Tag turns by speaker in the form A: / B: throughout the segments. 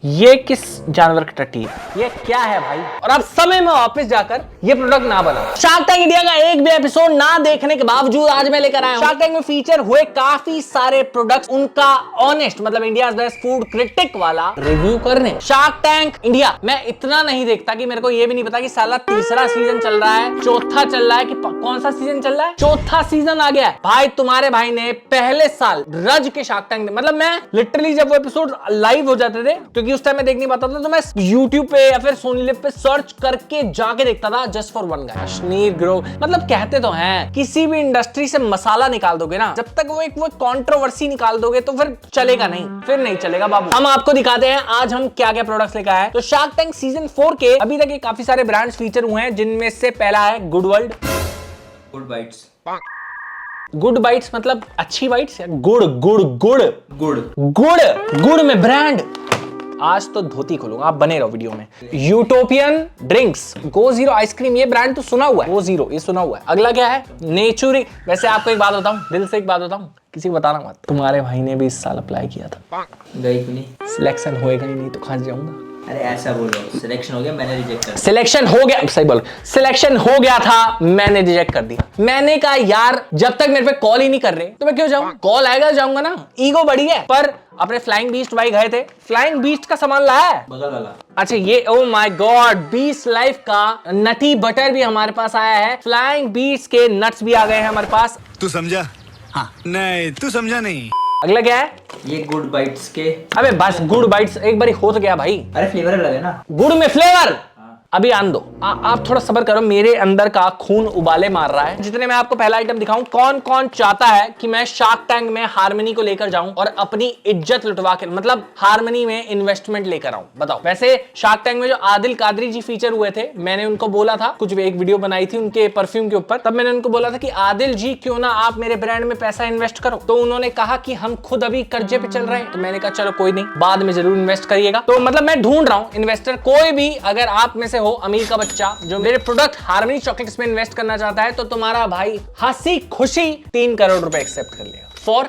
A: ये किस जानवर की टट्टी है? ये क्या है भाई? और अब समय में वापस जाकर ये प्रोडक्ट ना बनाओ। शार्क टैंक इंडिया का एक भी एपिसोड ना देखने के बावजूद आज मैं लेकर आया हूं शार्क टैंक में फीचर हुए काफी सारे प्रोडक्ट्स, उनका ऑनेस्ट मतलब इंडिया बेस्ट फूड क्रिटिक वाला रिव्यू करने। शार्क टैंक इंडिया मैं इतना नहीं देखता कि मेरे को ये भी नहीं पता कि साला तीसरा सीजन चल रहा है, चौथा चल रहा है कि कौन सा सीजन चल रहा है। चौथा सीजन आ गया है भाई। तुम्हारे भाई ने पहले साल रज के शार्क टैंक, मतलब मैं लिटरली जब वो एपिसोड लाइव हो जाते थे, क्योंकि उस टाइम मैं देख नहीं पाता था, तो मैं YouTube पे या फिर सोनी लिव पे सर्च करके जाके देखता था just for one guy Kashmir grow. मतलब कहते तो हैं किसी भी इंडस्ट्री से मसाला निकाल दोगे ना, जब तक वो कंट्रोवर्सी निकाल दोगे तो फिर चलेगा नहीं, फिर नहीं चलेगा बाबू। हम आपको दिखाते हैं आज हम क्या क्या प्रोडक्ट्स लेकर आए। तो शार्क टैंक सीजन 4 के अभी तक काफी सारे ब्रांड्स फीचर हुए हैं, जिनमें से पहला है Gud world.
B: Good bytes.
A: Good bytes मतलब अच्छी बाइट्स या गुड़ गुड़ गुड़
B: गुड़
A: गुड़ गुड़ में ब्रांड। आज तो धोती खोलूंगा, आप बने रहो वीडियो में। यूटोपियन ड्रिंक्स, गो जीरो आइसक्रीम, ये ब्रांड तो सुना हुआ है, गो जीरो ये सुना हुआ है। अगला क्या है? नेचुरी। वैसे आपको एक बात बताऊं, दिल से एक बात बताऊं, किसी को बताना मत, तुम्हारे भाई ने भी इस साल अप्लाई किया था,
B: गई क्यों नहीं?
A: सिलेक्शन होएगा ही नहीं तो खा जाऊंगा।
B: अरे ऐसा बोलो, सिलेक्शन हो गया मैंने रिजेक्ट कर दिया।
A: सिलेक्शन हो गया, सही बोलो, सिलेक्शन हो गया था मैंने रिजेक्ट कर दिया। मैंने कहा यार जब तक मेरे पे कॉल ही नहीं कर रहे तो मैं क्यों जाऊं? कॉल आएगा जाऊंगा ना, ईगो बढ़ी है। पर अपने फ्लाइंग बीस्ट भाई गए थे, फ्लाइंग बीस्ट का सामान लाया है
B: बगल वाला।
A: अच्छा ये oh my God, beast life का नटी बटर भी हमारे पास आया है। फ्लाइंग बीस्ट के नट्स भी आ गए हैं हमारे पास।
C: तू समझा? हाँ। नहीं तू समझा नहीं।
A: अगला क्या है?
B: ये गुड बाइट्स के।
A: अबे बस गुड बाइट्स एक बारी हो तो गया भाई।
B: अरे फ्लेवर अलग है ना,
A: गुड़ में फ्लेवर। अभी आन दो, आप थोड़ा सब्र करो, मेरे अंदर का खून उबाले मार रहा है। जितने मैं आपको पहला आइटम दिखाऊं, कौन कौन चाहता है कि मैं शार्क टैंक में हार्मनी को लेकर जाऊं और अपनी इज्जत लुटवा के, मतलब हार्मनी में इन्वेस्टमेंट लेकर आऊं? बताओ। वैसे शार्क टैंक में जो आदिल कादरी जी फीचर हुए थे, मैंने उनको बोला था, कुछ एक वीडियो बनाई थी उनके परफ्यूम के ऊपर, तब मैंने उनको बोला था कि आदिल जी क्यों ना आप मेरे ब्रांड में पैसा इन्वेस्ट करो। तो उन्होंने कहा कि हम खुद अभी कर्जे पे चल रहे हैं। तो मैंने कहा चलो कोई नहीं, बाद में जरूर इन्वेस्ट करिएगा। तो मतलब मैं ढूंढ रहा हूं इन्वेस्टर, कोई भी अगर आप में से हो अमीर का बच्चा जो मेरे प्रोडक्ट हार्मनी चॉकलेट्स में इन्वेस्ट करना चाहता है, तो तुम्हारा भाई हंसी खुशी 3 करोड़ रुपए एक्सेप्ट कर लेगा फॉर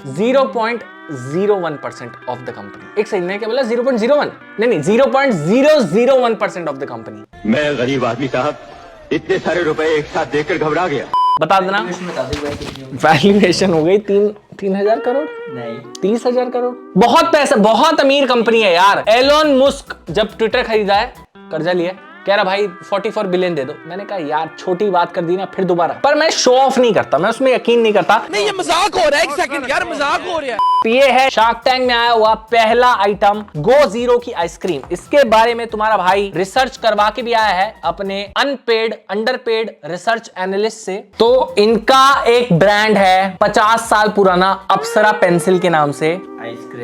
A: 0.01% ऑफ द कंपनी। एक सही में क्या बोला? 0.01 नहीं 0.001% ऑफ द कंपनी।
D: मैं गरीब आदमी साहब, इतने सारे रुपए एक साथ देकर घबरा गया।
A: बता देना वैल्यूएशन हो गई 3,000 करोड़
B: नहीं
A: 30,000 करोड़। बहुत पैसा, बहुत अमीर कंपनी है यार। एलोन मुस्क जब ट्विटर खरीदा है, कर्जा लिया, कह रहा भाई 44 बिलियन दे दो। मैंने कहा यार छोटी बात कर दी ना, फिर दोबारा। पर मैं शो ऑफ नहीं करता, मैं उसमें यकीन नहीं करता।
E: नहीं ये मजाक हो रहा है, एक सेकंड यार, मजाक हो रहा है।
A: ये है शार्क टैंक में आया हुआ पहला आइटम, गो जीरो की आइसक्रीम। इसके बारे में तुम्हारा भाई रिसर्च करवा के भी आया है अपने अनपेड अंडरपेड रिसर्च एनालिस्ट से। तो इनका एक ब्रांड है 50 साल पुराना, अप्सरा पेंसिल के नाम से,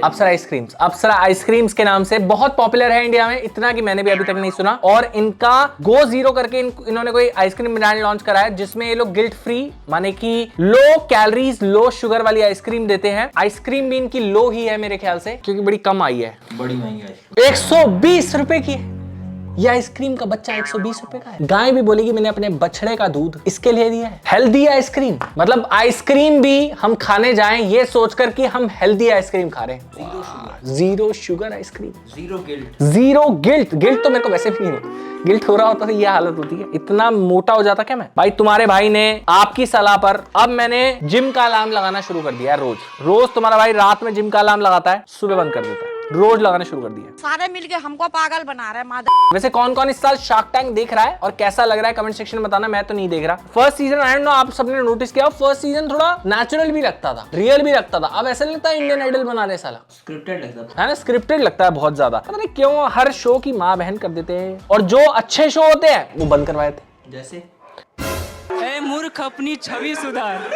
A: अप्सरा आइसक्रीम्स, अप्सरा आइसक्रीम्स के नाम से बहुत पॉपुलर है इंडिया में, इतना कि मैंने भी अभी तक नहीं सुना। और इनका गो जीरो करके इन्होंने कोई आइसक्रीम ब्रांड लॉन्च करा है, जिसमें ये लोग गिल्ट फ्री माने कि लो कैलोरीज लो शुगर वाली आइसक्रीम देते हैं। आइसक्रीम भी इनकी लो ही है मेरे ख्याल से, क्योंकि बड़ी कम आई है,
B: बड़ी महंगी है,
A: 120 रुपए की है। ये आइसक्रीम का बच्चा 120 रुपए का है। गाय भी बोलेगी मैंने अपने बछड़े का दूध इसके लिए दिया है। हेल्दी आइसक्रीम, मतलब आइसक्रीम भी हम खाने जाएं ये सोचकर कि हम हेल्दी आइसक्रीम खा रहे हैं। Zero sugar ice cream,
B: zero guilt.
A: Zero guilt. Guilt तो मेरे को वैसे भी नहीं, गिल्ट हो रहा होता तो ये हालत होती है, इतना मोटा हो जाता क्या मैं। भाई तुम्हारे भाई ने आपकी सलाह पर अब मैंने जिम का अलार्म लगाना शुरू कर दिया। रोज तुम्हारा भाई रात में जिम का अलार्म लगाता है, सुबह बंद कर देता है, रोज लगाना शुरू कर दिया।
F: सारे मिलके हमको पागल बना रहे हैं।
A: वैसे कौन कौन इस साल शार्क टैंक देख रहा है और कैसा लग रहा है कमेंट सेक्शन में बताना। मैं तो नहीं देख रहा। First season I don't know आप सबने नोटिस किया, फर्स्ट सीजन थोड़ा नेचुरल भी लगता था, रियल भी लगता था। अब ऐसा लगता है इंडियन आइडल बना रहे साला,
B: स्क्रिप्टेड लगता
A: है ना, स्क्रिप्टेड लगता है बहुत ज्यादा। पता नहीं क्यों हर शो की माँ बहन कर देते हैं, और जो अच्छे शो होते हैं वो बंद करवाए थे।
B: जैसे
E: ए मूर्ख अपनी छवि सुधार।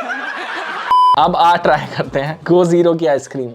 A: अब आ ट्राई करते हैं गो जीरो की आइसक्रीम।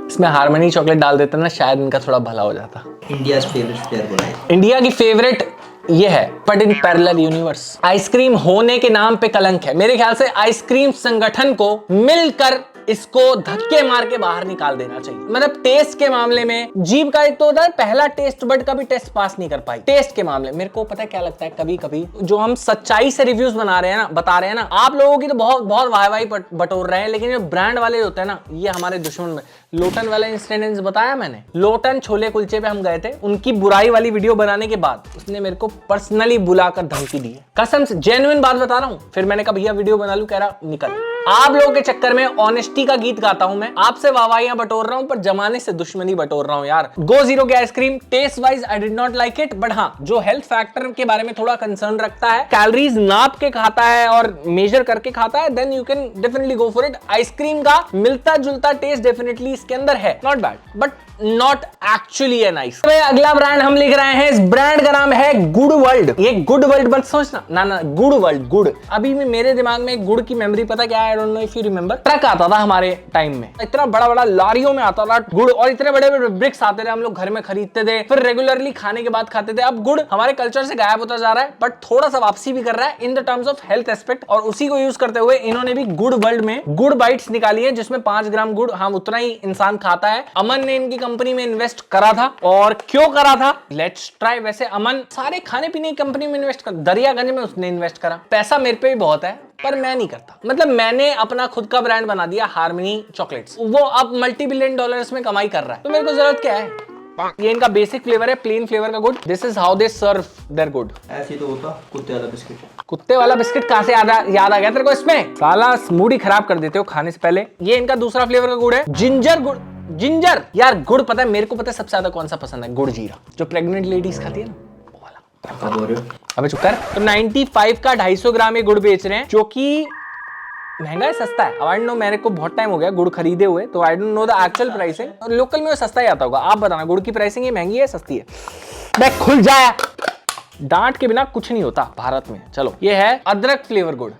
A: इसमें हार्मनी चॉकलेट डाल देते ना, शायद इनका थोड़ा भला हो जाता।
B: इंडिया फेवरेट प्लेयर बोला है।
A: इंडिया की फेवरेट ये है, but in parallel universe. Ice cream होने के नाम पे कलंक है। मेरे ख्याल से आइसक्रीम संगठन को मिलकर इसको धक्के मार के बाहर निकाल देना चाहिए। मतलब टेस्ट के मामले में जीभ का एक तो होता है, पहला टेस्ट बड का भी टेस्ट पास नहीं कर पाई। टेस्ट के मामले मेरे को पता है क्या लगता है, कभी कभी जो हम सच्चाई से रिव्यूज बता रहे हैं ना, आप लोगों की तो बहुत बहुत वाह बटोर रहे हैं, लेकिन जो ब्रांड वाले होते हैं ना, ये हमारे दुश्मन में। लोटन वाला इंसिडेंट बताया मैंने, लोटन छोले कुलचे पे हम गए थे, उनकी बुराई वाली वीडियो बनाने के बाद उसने मेरे को पर्सनली बुलाकर धमकी दी है, कसम से जेन्युइन बात बता रहा हूं। फिर मैंने कहा भैया वीडियो बना लूं, कह रहा निकल। आप लोगों के चक्कर में ऑनेस्टी का गीत गाता हूं मैं, आपसे वाहवाहियां बटोर रहा हूं, पर जमाने से दुश्मनी बटोर रहा हूं यार। गो जीरो की ice cream taste wise I did not like it, but हाँ जो हेल्थ फैक्टर के बारे में थोड़ा कंसर्न रखता है, कैलोरीज नाप के खाता है और मेजर करके खाता है, then you can definitely go for it. Ice cream का मिलता जुलता टेस्ट डेफिनेटली इसके अंदर है, not bad but not actually a nice. अगला ब्रांड हम लिख रहे हैं, इस ब्रांड का नाम है गुड वर्ल्ड। ये गुड वर्ल्ड मत सोचना, ना गुड वर्ल्ड, गुड। अभी भी मेरे दिमाग में गुड़ की मेमोरी पता क्या है, I don't know if you remember, truck आता था हमारे टाइम में, इतना बड़ा बड़ा लारियों में आता था गुड़, और इतने बड़े बड़े ब्रिक्स आते थे, हम लोग घर में खरीदते थे, फिर रेगुलरली खाने के बाद खाते थे। अब गुड़ हमारे कल्चर से गायब होता जा रहा है, बट थोड़ा सा वापसी भी कर रहा है in the terms of health aspect, और उसी को यूज करते हुए इन्होंने भी गुड वर्ल्ड में गुड बाइट्स निकाली है, जिसमें 5 ग्राम गुड़, हाँ उतना ही इंसान खाता है। अमन ने इनकी कंपनी में इन्वेस्ट करा था, और क्यों करा था, लेट्स ट्राई। वैसे अमन सारे खाने पीने की कंपनी में इन्वेस्ट कर, दरियागंज में उसने इन्वेस्ट करा। पैसा मेरे पे भी बहुत है, पर मैं नहीं करता। मतलब मैंने अपना खुद का ब्रांड बना दिया, हार्मनी चॉकलेट्स, वो अब मल्टी बिलियन डॉलर्स में कमाई कर रहा है, तो मेरे को जरूरत क्या है। ये इनका बेसिक फ्लेवर है, प्लेन फ्लेवर का गुड। This is how they serve their gud.
B: ऐसे ही तो होता कुत्ते वाला बिस्किट।
A: कुत्ते वाला बिस्किट कहां से याद आ गया तेरे को इसमें? साला मूड ही खराब कर देते हो खाने से पहले। ये इनका दूसरा फ्लेवर का गुड़ है, जिंजर गुड़। जिंजर यार गुड़ पता है मेरे को, पता है सबसे ज्यादा कौन सा पसंद है? गुड़ जीरा, जो प्रेग्नेंट लेडीज खाती है ना, वो वाला। अबे चुप कर। तो 95 का 250 ग्राम ये गुड़ बेच रहे हैं, जो कि महंगा है सस्ता है, आई डोंट नो, मेरे को बहुत टाइम हो गया गुड़ खरीदे हुए, तो I don't know the actual pricing. और लोकल में वो सस्ता ही आता होगा, आप बताना गुड़ की प्राइसिंग ये महंगी है सस्ती है? देख खुल जाए, डांट के बिना कुछ नहीं होता भारत में। चलो ये है अदरक फ्लेवर गुड़,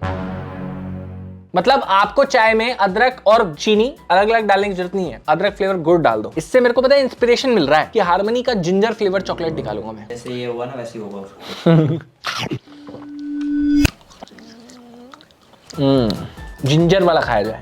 A: मतलब आपको चाय में अदरक और चीनी अलग अलग डालने की जरूरत नहीं है, अदरक फ्लेवर गुड़ डाल दो। इससे मेरे को पता है इंस्पिरेशन मिल रहा है कि हार्मनी का जिंजर फ्लेवर चॉकलेट निकालूंगा मैं।
B: जैसे ये हुआ ना वैसे ही होगा।
A: जिंजर वाला खाया जाए,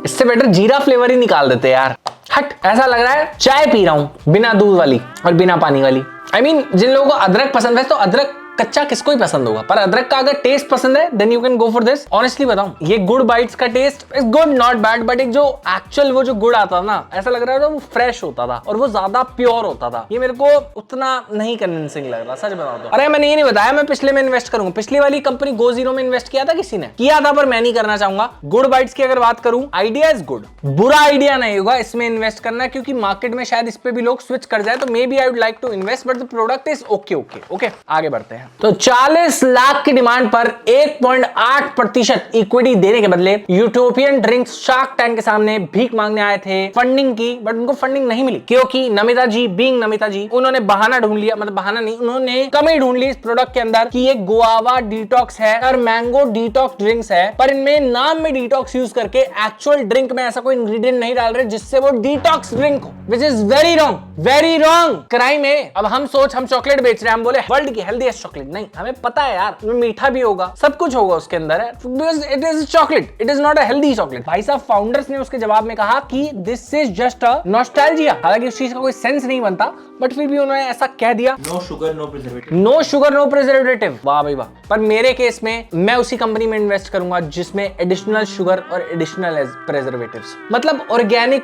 A: इससे बेटर जीरा फ्लेवर ही निकाल देते यार। हट, ऐसा लग रहा है चाय पी रहा हूं बिना दूध वाली और बिना पानी वाली। I mean, जिन लोगों को अदरक पसंद है, तो अदरक कच्चा किसको ही पसंद होगा, पर अदरक का अगर टेस्ट पसंद है then you can go for this. Honestly बताऊं, ये गुड बाइट्स का taste is good, not bad, but एक जो एक्चुअल वो जो गुड़ आता था ना, ऐसा लग रहा था वो फ्रेश होता था और वो ज्यादा प्योर होता था। ये मेरे को उतना नहीं कन्विंसिंग लग रहा, सच बताऊं तो। अरे मैंने ये नहीं बताया मैं पिछले में इन्वेस्ट करूंगा, पिछली वाली कंपनी गो जीरो में इन्वेस्ट किया था, किसी ने किया था, पर मैं नहीं करना चाहूंगा। गुड बाइट्स की अगर बात करूं, आइडिया इज गुड, बुरा आइडिया नहीं होगा इसमें इन्वेस्ट करना, क्योंकि मार्केट में शायद इस पे भी लोग स्विच कर जाए, तो maybe I would like to invest, but the product is okay. आगे बढ़ते हैं। तो 40 लाख की डिमांड पर 1.8% इक्विटी देने के बदले यूटोपियन ड्रिंक्स शार्क टैंक के सामने भीख मांगने आए थे फंडिंग की, बट उनको फंडिंग नहीं मिली, क्योंकि नमिता जी बीइंग नमिता जी, उन्होंने बहाना ढूंढ लिया, मतलब बहाना नहीं, उन्होंने कमी ढूंढ ली इस प्रोडक्ट के अंदर कि ये गुआवा डिटॉक्स है और मैंगो डिटॉक्स ड्रिंक्स है, पर इनमें नाम में डिटॉक्स यूज करके एक्चुअल ड्रिंक में ऐसा कोई इंग्रेडिएंट नहीं डाल रहे जिससे वो डिटॉक्स ड्रिंक हो, which is very wrong crime है। अब हम चॉकलेट बेच रहे हैं, हम बोले वर्ल्ड की हेल्दीएस्ट चॉकलेट, नहीं, हमें पता है यार मीठा भी होगा, सब कुछ होगा उसके अंदर है, because it is chocolate, it is not a healthy chocolate. भाई साहब फाउंडर्स ने उसके जवाब में कहा कि this is just a nostalgia, हालांकि उस चीज का कोई सेंस नहीं बनता, बट फिर भी उन्होंने ऐसा कह दिया।
B: No sugar no preservative,
A: no sugar no preservative, वाह भाई वाह। पर मेरे केस में मैं उसी कंपनी में इन्वेस्ट करूंगा जिसमें एडिशनल शुगर और एडिशनल प्रिजर्वेटिव्स, मतलब ऑर्गेनिक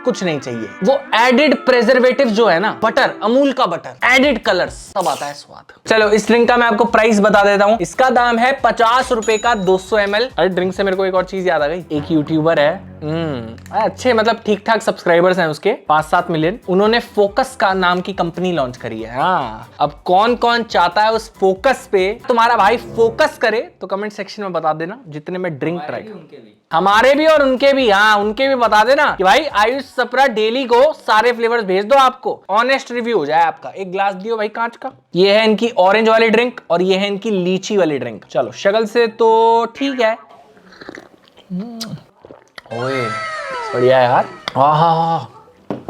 A: कुछ नहीं चाहिए, वो एडेड प्रिजर्वेटिव जो है ना, बटर, अमूल का बटर, एडेड कलर्स, सब आता है स्वाद। चलो इस ड्रिंक का मैं आपको प्राइस बता देता हूं, इसका दाम है 50 रुपए का 200 ml। अरे ड्रिंक से मेरे को एक और चीज याद आ गई, एक यूट्यूबर है अच्छे मतलब ठीक ठाक सब्सक्राइबर्स हैं उसके 5-7 मिलियन, उन्होंने फोकस का नाम की कंपनी लॉन्च करी है। हाँ, अब कौन कौन चाहता है उस फोकस पे तुम्हारा भाई फोकस करे तो कमेंट सेक्शन में बता देना, जितने में ड्रिंक ट्राई, हमारे भी और उनके भी, हाँ उनके भी बता देना कि भाई आयुष सप्रा डेली को सारे फ्लेवर्स भेज दो, आपको ऑनेस्ट रिव्यू हो जाए आपका। एक ग्लास दियो भाई कांच का। ये है इनकी ऑरेंज वाली ड्रिंक और ये है इनकी लीची वाली ड्रिंक। चलो शक्ल से तो ठीक है, ओए बढ़िया है यार।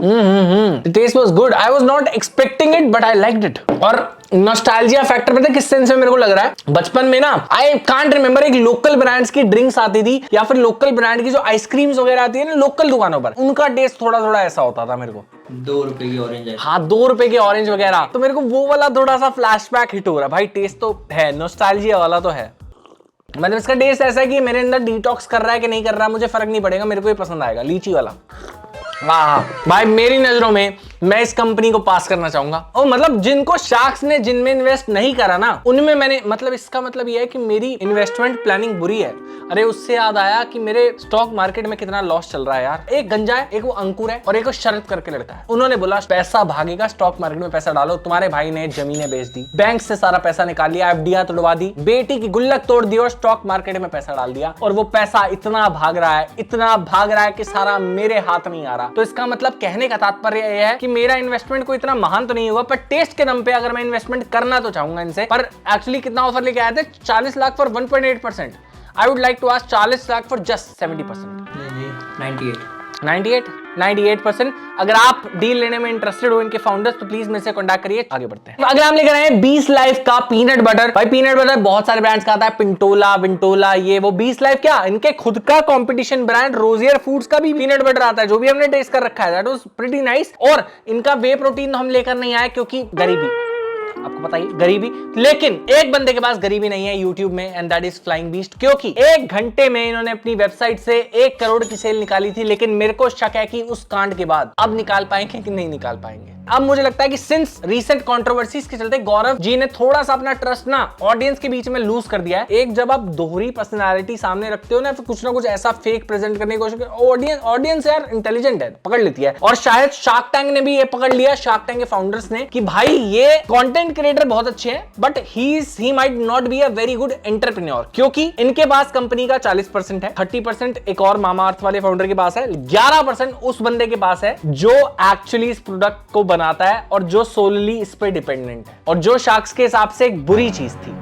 A: The taste was good. I was not expecting it, but I liked it. और नॉस्टैल्जिया फैक्टर पता है किस सेंस में मेरे को लग रहा है, बचपन में ना आई कांट रिमेंबर एक लोकल ब्रांड्स की ड्रिंक्स आती थी या फिर लोकल ब्रांड की जो आइसक्रीम्स वगैरह आती है ना लोकल दुकानों पर, उनका टेस्ट थोड़ा थोड़ा ऐसा होता था मेरे को।
B: 2 रुपए की ऑरेंज है।
A: हाँ 2 रुपए के ऑरेंज वगैरह, तो मेरे को वो वाला थोड़ा सा फ्लैशबैक हिट हो रहा है भाई। टेस्ट तो है, नॉस्टैल्जिया वाला तो है, मतलब इसका टेस्ट ऐसा है कि मेरे अंदर डिटॉक्स कर रहा है कि नहीं कर रहा है मुझे फर्क नहीं पड़ेगा, मेरे को ये पसंद आएगा, लीची वाला। वाह भाई, मेरी नजरों में मैं इस कंपनी को पास करना चाहूंगा। और मतलब जिनको शार्क्स ने जिनमें इन्वेस्ट नहीं करा ना उनमें मैंने, मतलब इसका मतलब ये है कि मेरी इन्वेस्टमेंट प्लानिंग बुरी है। अरे उससे याद आया कि मेरे स्टॉक मार्केट में कितना लॉस चल रहा है यार। एक गंजा है, एक वो अंकुर है और एक वो शरद करके लड़का है। उन्होंने बोला पैसा भागेगा, स्टॉक मार्केट में पैसा डालो। तुम्हारे भाई ने जमीनें बेच दी, बैंक से सारा पैसा निकाल लिया, एफडीआर तोड़वा दी, बेटी की गुल्लक तोड़ दी और स्टॉक मार्केट में पैसा डाल दिया। और वो पैसा इतना भाग रहा है, इतना भाग रहा है कि सारा मेरे हाथ नहीं आ रहा। तो इसका मतलब कहने का तात्पर्य यह है कि मेरा इन्वेस्टमेंट कोई इतना महान तो नहीं होगा, पर टेस्ट के दम पे अगर मैं इन्वेस्टमेंट करना तो चाहूंगा इनसे। पर एक्चुअली कितना ऑफर लेके आए थे? 40 lakh for 1.8%। I would like to ask 40 lakh for just 70%।
B: नहीं
A: 98%। अगर आप डील लेने में इंटरेस्टेड हो इनके फाउंडर्स तो प्लीज मेरे से कांटेक्ट करिए। आगे बढ़ते हैं। अगर हम लेकर आए 20 लाइफ का पीनट बटर। भाई पीनट बटर बहुत सारे ब्रांड्स का आता है, पिंटोला विंटोला ये वो। 20 लाइफ क्या, इनके खुद का कंपटीशन ब्रांड रोजियर फूड्स का भी पीनट बटर आता है, जो भी हमने टेस्ट कर रखा है, दैट वाज प्रीटी नाइस। और इनका वे प्रोटीन हम लेकर नहीं आए क्योंकि गरीबी, आपको पता ही गरीबी। लेकिन एक बंदे के पास गरीबी नहीं है YouTube में, and that is flying beast, क्योंकि 1 घंटे में इन्होंने अपनी वेबसाइट से 1 करोड़ की सेल निकाली थी। लेकिन मेरे को शक है कि उस कांड के बाद अब निकाल पाएंगे कि नहीं निकाल पाएंगे। अब मुझे लगता है कि सिंस रीसेंट कंट्रोवर्सीज के चलते गौरव जी ने थोड़ा सा अपना ट्रस्ट ना ऑडियंस के बीच में लूज कर दिया है। एक जब आप दोहरी पर्सनालिटी सामने रखते हो ना, फिर कुछ ना कुछ ऐसा फेक प्रेजेंट करने की कोशिश करते, ऑडियंस यार इंटेलिजेंट है, पकड़ लेती है। और शायद शार्क टैंक ने भी ये पकड़ लिया, शार्क टैंक के फाउंडर्स ने, कि भाई ये कंटेंट क्रिएटर बहुत अच्छे हैं but he might not be a very good entrepreneur, क्योंकि इनके पास कंपनी का 40% है, 30% एक और मामा अर्थ वाले फाउंडर के पास है, 11% उस बंदे के पास है जो एक्चुअली इस प्रोडक्ट को बनाता है और जो सोलली इस पे डिपेंडेंट है, और जो शार्क्स के हिसाब से एक बुरी चीज थी।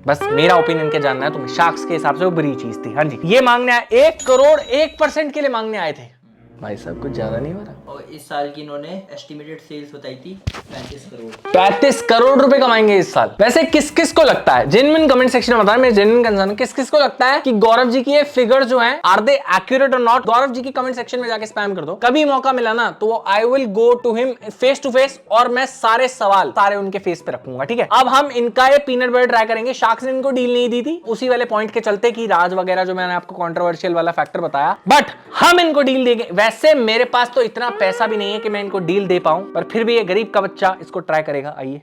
A: बस मेरा ओपिनियन क्या जानना है तुम्हें, शार्क्स के हिसाब से वो बुरी चीज थी। हाँ जी, ये मांगने आए 1 करोड़ 1% के लिए मांगने आए थे। भाई साहब कुछ ज्यादा नहीं हो रहा।
B: और इस साल की इन्होंने एस्टिमेटेड सेल्स बताई थी 35 करोड़।
A: 35 करोड़ रुपए कमाएंगे इस साल। वैसे किस किस को लगता है, जेन्युइन कमेंट सेक्शन में बताएं, मेरे जेन्युइन कंसर्न है, किस किस को लगता है कि गौरव जी की ये फिगर जो है आर दे एक्यूरेट और नॉट? गौरव जी की कमेंट सेक्शन में जाके स्पैम कर दो। कभी मौका मिला ना तो वो I will go to him face to face और मैं सारे सवाल सारे उनके फेस पे रखूंगा। ठीक है, अब हम इनका ये पीनट बटर ट्राई करेंगे। शार्क्स ने इनको डील नहीं दी थी उसी वाले पॉइंट के चलते कि राज वगैरह जो मैंने आपको कंट्रोवर्शियल वाला फैक्टर बताया, बट हम इनको डील देंगे। वैसे मेरे पास तो इतना पैसा भी नहीं है कि मैं इनको डील दे पाऊं, पर फिर भी ये गरीब का बच्चा इसको ट्राई करेगा। आइए,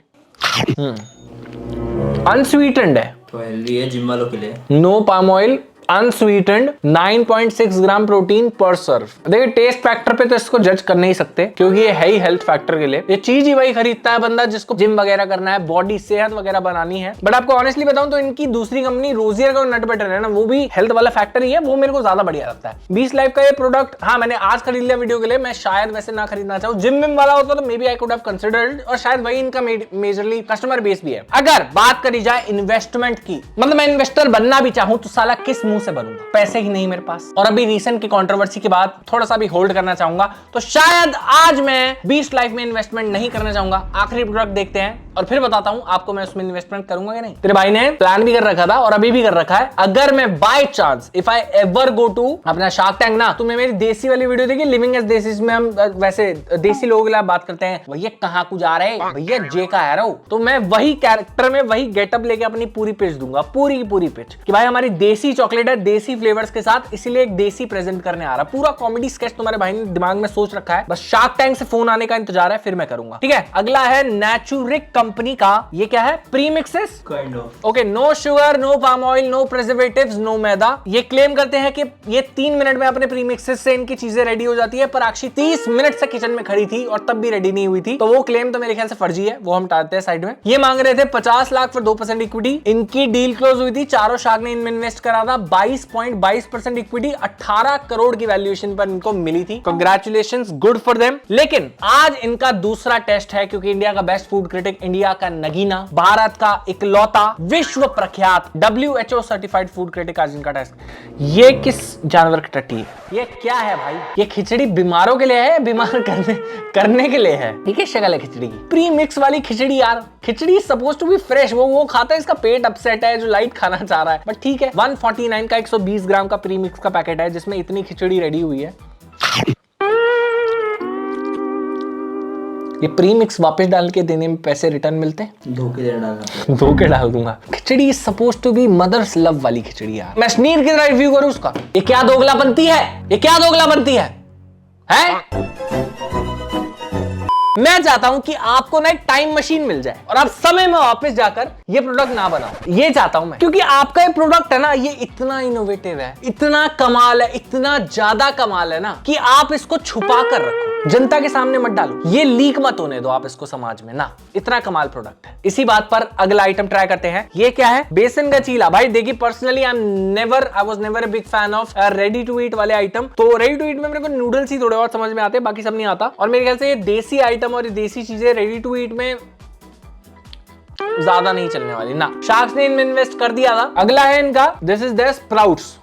A: अनस्वीटेंड है
B: तो हेल्दी है जिम वालों के लिए।
A: No palm oil, unsweetened, 9.6 gram protein per serve. देखिए टेस्ट फैक्टर पे तो इसको जज कर नहीं सकते क्योंकि ये है ही हेल्थ फैक्टर के लिए। ये चीज ही वही खरीदता है बंदा जिसको जिम वगैरह करना है, बॉडी सेहत वगैरह बनानी है। बट आपको ऑनेस्टली बताऊं तो इनकी दूसरी कंपनी रोजियर का नट बटर है ना, वो भी हेल्थ वाला फैक्टर ही है, वो मेरे को ज्यादा बढ़िया लगता है। 20 लाइफ का ये प्रोडक्ट हाँ मैंने आज खरीद लिया वीडियो के लिए, मैं शायद वैसे ना खरीदना चाहूँ। जिम विम वाला होता तो maybe I could have considered, और शायद वही इनका मेजरली कस्टमर बेस भी है। अगर बात करी जाए इन्वेस्टमेंट की, मतलब मैं इन्वेस्टर बनना भी चाहूं तो साला किस मुंह से बनूंगा, पैसे ही नहीं मेरे पास। और अभी रिसेंट की कंट्रोवर्सी के बाद थोड़ा सा भी होल्ड करना चाहूंगा, तो शायद आज मैं 20 लाइफ में इन्वेस्टमेंट नहीं करना चाहूंगा। आखिरी प्रोडक्ट देखते हैं और फिर बताता हूं आपको मैं उसमें इन्वेस्टमेंट करूंगा कि नहीं। तेरे भाई ने प्लान भी कर रखा था और अभी भी कर रखा है, अगर मैं by chance if I ever go to अपना शार्क टैंक ना, तो मैं मेरी देसी वाली वीडियो देखी, लिविंग एज देसी, में हम वैसे देसी लोगों के लिए बात करते हैं, भैया कहाँ को जा रहे हैं, भैया जे का है रहो, तो मैं वही कैरेक्टर में वही गेटअप लेके अपनी पूरी पिच दूंगा, पूरी की पूरी पिच कि भाई हमारी देसी चॉकलेट है, देसी फ्लेवर्स के साथ, इसीलिए एक देसी प्रेजेंट करने आ रहा। पूरा कॉमेडी स्केच तुम्हारे भाई ने दिमाग में सोच रखा है, बस शार्क टैंक से फोन आने का इंतजार है, फिर मैं करूंगा। ठीक है, अगला है नेचुरिक कंपनी का, ये क्या है, premixes
B: kind of.
A: Okay, no sugar, no palm oil, no preservatives, no maida. ये क्लेम करते हैं कि ये 3 मिनट में अपने प्रीमिक्सेस से इनकी चीजें रेडी हो जाती है, पर आक्षी 30 मिनट से किचन में खड़ी थी और तब भी रेडी नहीं हुई थी, तो वो क्लेम तो मेरे ख्याल से फर्जी है, वो हम टालते हैं साइड में। ये मांग रहे थे 50 लाख फॉर 2% इक्विटी। इनकी डील क्लोज हुई थी, चारों शार्क ने इनमें इन्वेस्ट करा था, 22.22% इक्विटी, 18 करोड़ की वैल्यूएशन पर इनको मिली थी। Congratulations, good for them. लेकिन आज इनका दूसरा टेस्ट है, क्योंकि इंडिया का बेस्ट फूड क्रिटिक इंडिया का नगीना, भारत का इकलौता विश्व प्रख्यात WHO सर्टिफाइड फूड क्रिटिक आज इनका टेस्ट। ये किस जानवर की टट्टी है? ये क्या है भाई? ये खिचड़ी बीमारों के लिए है, बीमार करने के लिए है? ठीक है, शक्ल है खिचड़ी की, प्री मिक्स वाली खिचड़ी यार। खिचड़ी सपोज टू बी फ्रेश, वो खाता है, इसका पेट अपसेट है जो लाइट खाना चाह रहा है, बट ठीक है। 149 का 120 ग्राम का प्री मिक्स का पैकेट है जिसमें इतनी खिचड़ी रेडी हुई है। ये प्री मिक्स वापस डाल के देने में पैसे रिटर्न मिलते हैं?
B: धोखे दे डालना,
A: धोखे डाल दूंगा। Khichdi suppose to be mother's love वाली खिचड़ी यार। मैं स्नीर की तरह रिव्यू करूं उसका? ये क्या दोगलापंती है? ये क्या दोगलापंती है? मैं चाहता हूं कि आपको ना एक टाइम मशीन मिल जाए और आप समय में वापस जाकर ये प्रोडक्ट ना बनाओ। ये चाहता हूं मैं, क्योंकि आपका ये प्रोडक्ट है ना, ये इतना इनोवेटिव है, इतना कमाल है, इतना ज्यादा कमाल है ना कि आप इसको छुपा कर रखो, जनता के सामने मत डालो, ये लीक मत होने दो आप इसको समाज में ना। इतना कमाल प्रोडक्ट है। इसी बात पर अगला आइटम ट्राई करते हैं। ये क्या है? बेसन का चीला। भाई देखिए, personally I was never a big fan of ready to eat वाले आइटम। तो रेडी टू ईट में मेरे को नूडल्स ही थोड़े और समझ में आते हैं, बाकी सब नहीं आता। और मेरे ख्याल से ये देसी आइटम और देसी चीजें रेडी टू ईट में ज्यादा नहीं चलने वाली ना। शार्क्स ने इनमें इन्वेस्ट कर दिया था। अगला है इनका, दिस इज देयर स्प्राउट्स।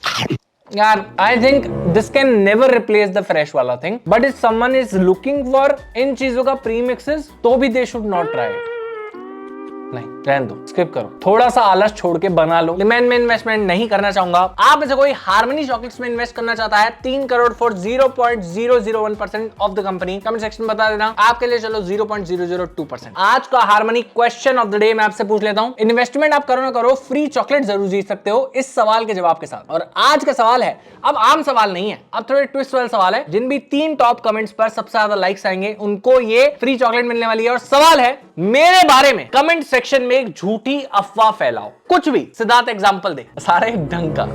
A: यार I think this can never replace the fresh वाला thing, but if someone is looking for इन चीजों का प्री मिक्सेस, तो भी they should not try it. नहीं, रहने दो, स्किप करो। थोड़ा सा आलस छोड़ के बना लो। मैं इन्वेस्टमेंट नहीं करना चाहूंगा। आप में से कोई हार्मनी चॉकलेट्स में इन्वेस्ट करना चाहता है 3 crore for 0.001% of the company? Comment section में बता देना। आपके लिए चलो 0.002%। आज का harmony question of the day मैं आपसे पूछ लेता हूं, इन्वेस्टमेंट आप करो ना करो, फ्री चॉकलेट जरूर जीत सकते हो, इस सवाल के जवाब के साथ। और आज का सवाल है, अब आम सवाल नहीं है, अब थोड़े ट्विस्ट वाला सवाल है। जिन भी 3 टॉप कमेंट्स पर सबसे ज्यादा लाइक्स आएंगे उनको ये फ्री चॉकलेट मिलने वाली है। और सवाल है मेरे बारे में, कमेंट सेक्शन में एक झूठी अफवाह फैलाओ, कुछ भी। सिद्धार्थ एग्जांपल दे, सारे ढंग का।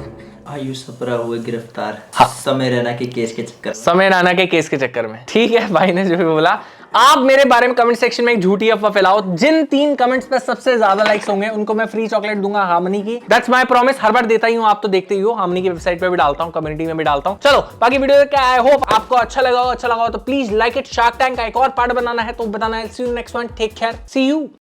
B: आयुष सपरा हुए गिरफ्तार,
A: हाँ।
B: समय रैना के केस के चक्कर,
A: समय रैना के केस के चक्कर में। ठीक है, भाई ने जो भी बोला। आप मेरे बारे में कमेंट सेक्शन में एक झूठी अफवाह फैलाओ। जिन 3 कमेंट्स पे सबसे ज्यादा लाइक्स होंगे उनको मैं फ्री चॉकलेट दूंगा हार्मनी की। That's my promise. हर बार देता ही हूं, आप तो देखते ही हो। हार्मनी की वेबसाइट पे भी डालता हूं, कम्युनिटी में भी डालता हूं। चलो बाकी वीडियो क्या, आई होप आपको अच्छा लगा हो तो please like it. Shark tank का एक और पार्ट बनाना है तो बताना है। See you next one, take care, see you.